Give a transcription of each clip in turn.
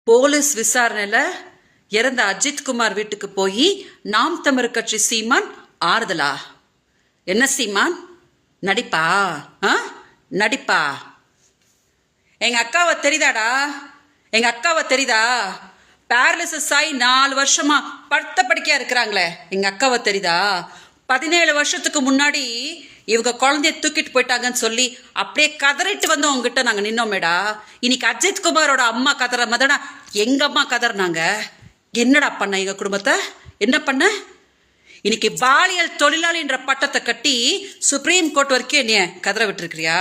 Police விசாரணையில இறந்த அஜித்குமார் வீட்டுக்கு போய் நாம் தமிழர் கட்சி சீமான் ஆறுதலா? என்ன சீமான் நடிப்பா? நடிப்பா? எங்க அக்காவை தெரியுதாடா? எங்க அக்காவை தெரியுதா? பேரலிசிஸ் ஆகி 4 வருஷமா படுத்த படுக்கையா இருக்கிறாங்களே, எங்க அக்காவை தெரியுதா? 17 வருஷத்துக்கு முன்னாடி இவங்க குழந்தைய தூக்கிட்டு போயிட்டாங்கன்னு சொல்லி அப்படியே கதறிட்டு வந்து உங்ககிட்ட நாங்க நின்னோமேடா. இன்னைக்கு அஜித்குமாரோட அம்மா கதற மாதிரிடா எங்க அம்மா கதறினாங்க. என்னடா பண்ண எங்க குடும்பத்தை? என்ன பண்ண? இன்னைக்கு பாலியல் தொழிலாளின்ற பட்டத்தை கட்டி சுப்ரீம் கோர்ட் வரைக்கும் என்னைய கதற விட்டுருக்கிறியா?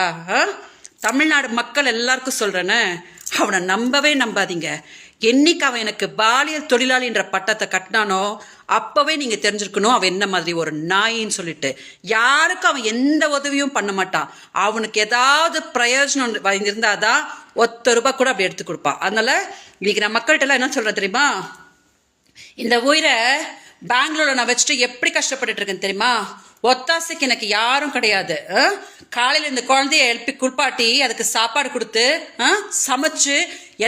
தமிழ்நாடு மக்கள் எல்லாருக்கும் சொல்றேன்னு, அவனை நம்பவே நம்பாதீங்க. என்னைக்கு அவன் எனக்கு பாலியல் தொழிலாளின்ற பட்டத்தை கட்டினானோ அப்பவே நீங்க தெரிஞ்சிருக்கணும் அவன் என்ன மாதிரி ஒரு நாயின்னு சொல்லிட்டு. யாருக்கும் அவன் எந்த உதவியும் பண்ண மாட்டான். அவனுக்கு ஏதாவது பிரயோஜனம் இருந்தாதான் ₹1 கூட அப்படி எடுத்து கொடுப்பான். அதனால இன்னைக்கு நான் மக்கள்கிட்ட எல்லாம் என்ன சொல்றேன் தெரியுமா? இந்த உயிரை பெங்களூர்ல நான் வச்சுட்டு எப்படி கஷ்டப்பட்டுட்டு இருக்கேன் தெரியுமா? ஒத்தாசைக்கு எனக்கு யாரும் கிடையாது. காலையில இந்த குழந்தைய எழுப்பி குளிப்பாட்டி அதுக்கு சாப்பாடு கொடுத்து சமைச்சு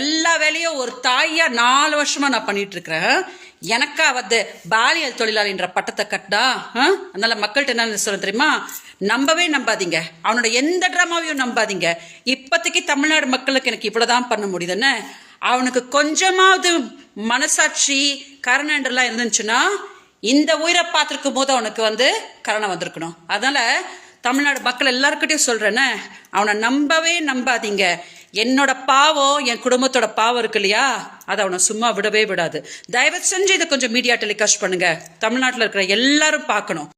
எல்லா வேலையும் ஒரு தாயா 4 வருஷமா நான் பண்ணிட்டு இருக்கிறேன். எனக்கா வந்து பாலியல் தொழிலாளின்ற பட்டத்தை கட்டினா. அதனால மக்கள்கிட்ட என்ன சொல்ல தெரியுமா? நம்பவே நம்பாதீங்க. அவனோட எந்த ட்ராமாவையும் நம்பாதீங்க. இப்போதைக்கு தமிழ்நாடு மக்களுக்கு எனக்கு இவ்வளவுதான் பண்ண முடியுதுன்னு. அவனுக்கு கொஞ்சமாவது மனசாட்சி கருணைன்றலாம் இருந்துச்சுன்னா இந்த உயிரை பார்த்துருக்கும் போது அவனுக்கு வந்து கருணை வந்திருக்கணும். அதனால தமிழ்நாடு மக்கள் எல்லாருக்கிட்டையும் சொல்றேன்னு, அவனை நம்பவே நம்பாதீங்க. என்னோட பாவம், என் குடும்பத்தோட பாவம் இருக்கு இல்லையா, அதை அவனை சும்மா விடவே விடாது. தயவு செஞ்சு இதை கொஞ்சம் மீடியா டெலிகாஸ்ட் பண்ணுங்க. தமிழ்நாட்டில் இருக்கிற எல்லாரும் பார்க்கணும்.